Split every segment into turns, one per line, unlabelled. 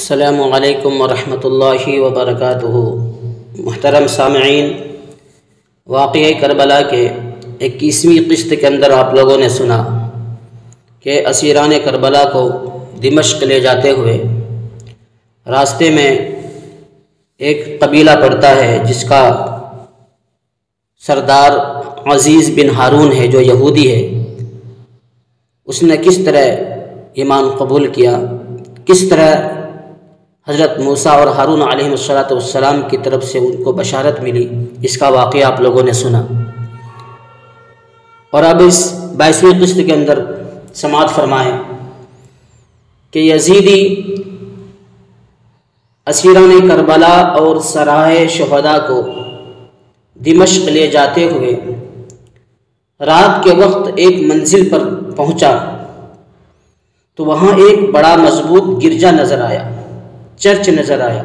السلام علیکم ورحمۃ اللہ وبرکاتہ۔ محترم سامعین، واقعہ کربلا کے 21ویں قسط کے اندر آپ لوگوں نے سنا کہ اسیران کربلا کو دمشق لے جاتے ہوئے راستے میں ایک قبیلہ پڑتا ہے جس کا سردار عزیز بن ہارون ہے، جو یہودی ہے۔ اس نے کس طرح ایمان قبول کیا، کس طرح حضرت موسیٰ اور ہارون علیہ السلام کی طرف سے ان کو بشارت ملی، اس کا واقعہ آپ لوگوں نے سنا۔ اور اب اس 22ویں قسط کے اندر سماعت فرمائیں کہ یزیدی اسیران کربلا اور سرائے شہداء کو دمشق لے جاتے ہوئے رات کے وقت ایک منزل پر پہنچا تو وہاں ایک بڑا مضبوط گرجا نظر آیا، چرچ نظر آیا۔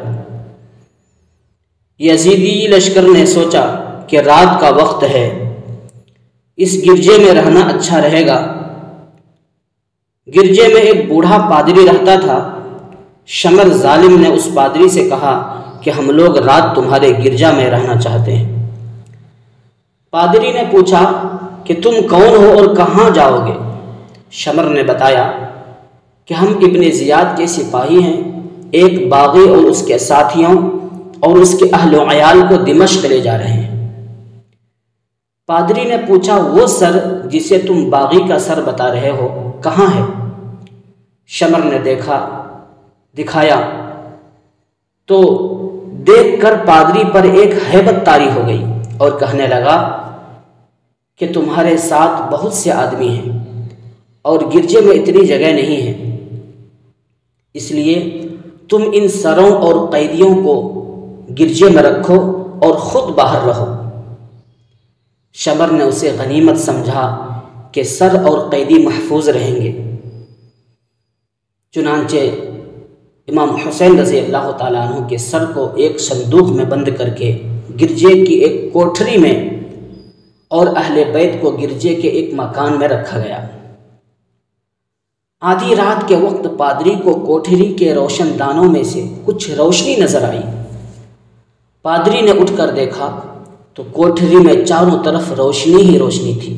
یزیدی لشکر نے سوچا کہ رات کا وقت ہے، اس گرجے میں رہنا اچھا رہے گا۔ گرجے میں ایک بوڑھا پادری رہتا تھا۔ شمر ظالم نے اس پادری سے کہا کہ ہم لوگ رات تمہارے گرجا میں رہنا چاہتے ہیں۔ پادری نے پوچھا کہ تم کون ہو اور کہاں جاؤ گے؟ شمر نے بتایا کہ ہم ابن زیاد کے سپاہی ہیں، ایک باغی اور اس کے ساتھیوں اور اس کے اہل و عیال کو دمشق لے جا رہے ہیں۔ پادری نے پوچھا وہ سر جسے تم باغی کا سر بتا رہے ہو کہاں ہے؟ شمر نے دکھایا تو دیکھ کر پادری پر ایک ہیبت طاری ہو گئی اور کہنے لگا کہ تمہارے ساتھ بہت سے آدمی ہیں اور گرجے میں اتنی جگہ نہیں ہے، اس لیے تم ان سروں اور قیدیوں کو گرجے میں رکھو اور خود باہر رہو۔ شمر نے اسے غنیمت سمجھا کہ سر اور قیدی محفوظ رہیں گے۔ چنانچہ امام حسین رضی اللہ تعالیٰ عنہ کے سر کو ایک صندوق میں بند کر کے گرجے کی ایک کوٹھری میں اور اہل بیت کو گرجے کے ایک مکان میں رکھا گیا۔ آدھی رات کے وقت پادری کو کوٹھری کے روشن دانوں میں سے کچھ روشنی نظر آئی۔ پادری نے اٹھ کر دیکھا تو کوٹھری میں چاروں طرف روشنی ہی روشنی تھی۔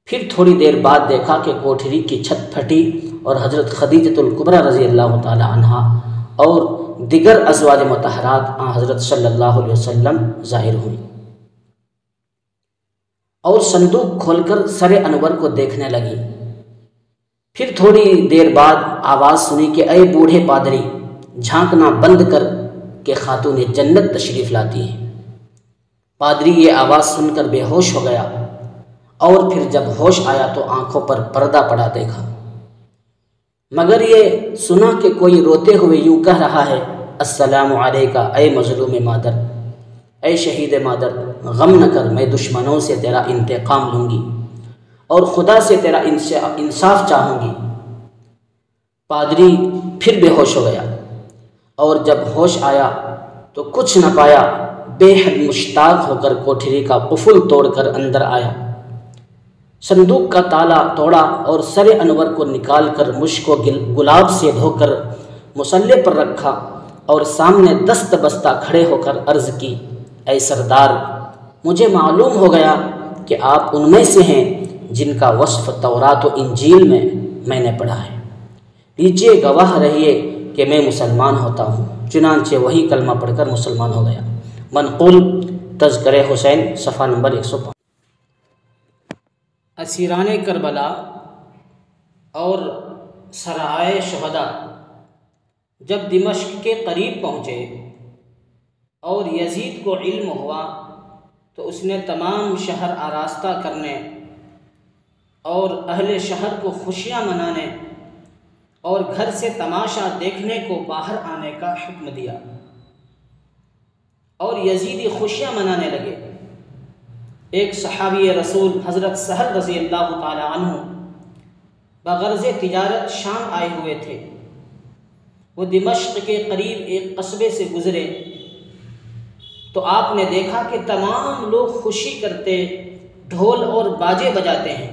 پھر تھوڑی دیر بعد دیکھا کہ کوٹھری کی چھت پھٹی اور حضرت خدیجۃ الکبریٰ رضی اللہ تعالی عنہا اور دیگر ازواج مطہرات حضرت صلی اللہ علیہ وسلم ظاہر ہوئی اور صندوق کھول کر سر انور کو دیکھنے لگی۔ پھر تھوڑی دیر بعد آواز سنی کہ اے بوڑھے پادری، جھانکنا بند کر کہ خاتون جنت تشریف لاتی ہے۔ پادری یہ آواز سن کر بے ہوش ہو گیا اور پھر جب ہوش آیا تو آنکھوں پر پردہ پڑا دیکھا، مگر یہ سنا کہ کوئی روتے ہوئے یوں کہہ رہا ہے السلام علیکہ اے مظلوم مادر، اے شہید مادر، غم نہ کر، میں دشمنوں سے تیرا انتقام لوں گی اور خدا سے تیرا انصاف چاہوں گی۔ پادری پھر بے ہوش ہو گیا اور جب ہوش آیا تو کچھ نہ پایا، بے حد مشتاق ہو کر کوٹھری کا قفل توڑ کر اندر آیا، صندوق کا تالا توڑا اور سر انور کو نکال کر مشک و گلاب سے دھو کر مصلے پر رکھا اور سامنے دست بستہ کھڑے ہو کر عرض کی اے سردار، مجھے معلوم ہو گیا کہ آپ ان میں سے ہیں جن کا وصف تورات و انجیل میں نے پڑھا ہے، لیجیے گواہ رہیے کہ میں مسلمان ہوتا ہوں۔ چنانچہ وہی کلمہ پڑھ کر مسلمان ہو گیا۔ منقول تذکرہ حسین صفحہ نمبر 105۔ اسیران کربلا اور سرائے شہداء جب دمشق کے قریب پہنچے اور یزید کو علم ہوا تو اس نے تمام شہر آراستہ کرنے اور اہل شہر کو خوشیاں منانے اور گھر سے تماشا دیکھنے کو باہر آنے کا حکم دیا اور یزیدی خوشیاں منانے لگے۔ ایک صحابی رسول حضرت سہل رضی اللہ تعالی عنہ بغرض تجارت شام آئے ہوئے تھے۔ وہ دمشق کے قریب ایک قصبے سے گزرے تو آپ نے دیکھا کہ تمام لوگ خوشی کرتے ڈھول اور باجے بجاتے ہیں۔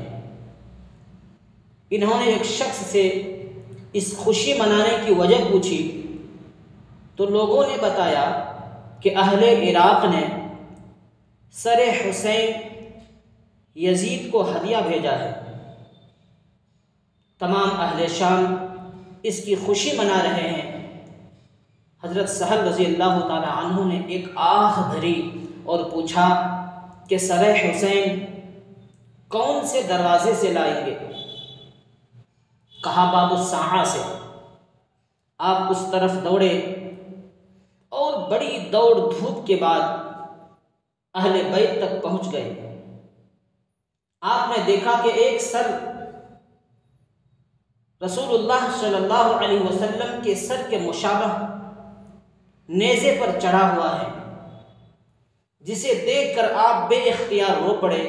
انہوں نے ایک شخص سے اس خوشی منانے کی وجہ پوچھی تو لوگوں نے بتایا کہ اہل عراق نے سر حسین یزید کو ہدیہ بھیجا ہے۔ تمام اہل شام اس کی خوشی منا رہے ہیں۔ حضرت سہل رضی اللہ تعالی عنہ نے ایک آہ بھری اور پوچھا کہ سر حسین کون سے دروازے سے لائیں گے؟ کہا باب الساعہ سے۔ آپ اس طرف دوڑے اور بڑی دوڑ دھوپ کے بعد اہل بیت تک پہنچ گئے۔ آپ نے دیکھا کہ ایک سر رسول اللہ صلی اللہ علیہ وسلم کے سر کے مشابہ نیزے پر چڑھا ہوا ہے، جسے دیکھ کر آپ بے اختیار رو پڑے۔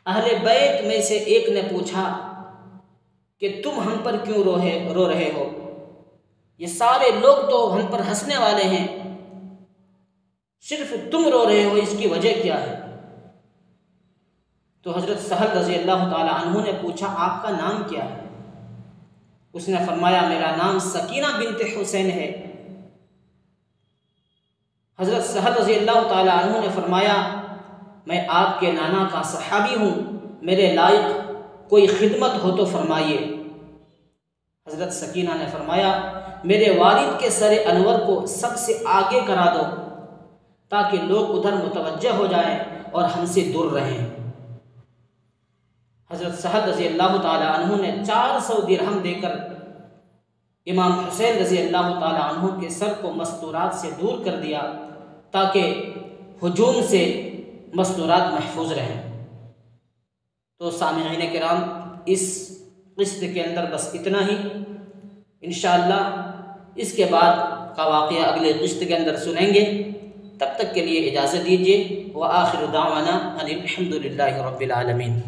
اہل بیت میں سے ایک نے پوچھا کہ تم ہم پر کیوں رو رہے ہو؟ یہ سارے لوگ تو ہم پر ہنسنے والے ہیں، صرف تم رو رہے ہو، اس کی وجہ کیا ہے؟ تو حضرت سہل رضی اللہ تعالی عنہ نے پوچھا آپ کا نام کیا ہے؟ اس نے فرمایا میرا نام سکینہ بنت حسین ہے۔ حضرت سہل رضی اللہ تعالی عنہ نے فرمایا میں آپ کے نانا کا صحابی ہوں، میرے لائق کوئی خدمت ہو تو فرمائیے۔ حضرت سکینہ نے فرمایا میرے والد کے سر انور کو سب سے آگے کرا دو تاکہ لوگ ادھر متوجہ ہو جائیں اور ہم سے دور رہیں۔ حضرت سہل رضی اللہ تعالی عنہ نے 400 درہم دے کر امام حسین رضی اللہ تعالی عنہ کے سر کو مستورات سے دور کر دیا تاکہ ہجوم سے مستورات محفوظ رہیں۔ تو سامعین کرام، اس قسط کے اندر بس اتنا ہی۔ انشاءاللہ اس کے بعد کا واقعہ اگلے قسط کے اندر سنیں گے۔ تب تک کے لیے اجازت دیجیے۔ وآخر دعوانا ان الحمد للہ رب العالمین۔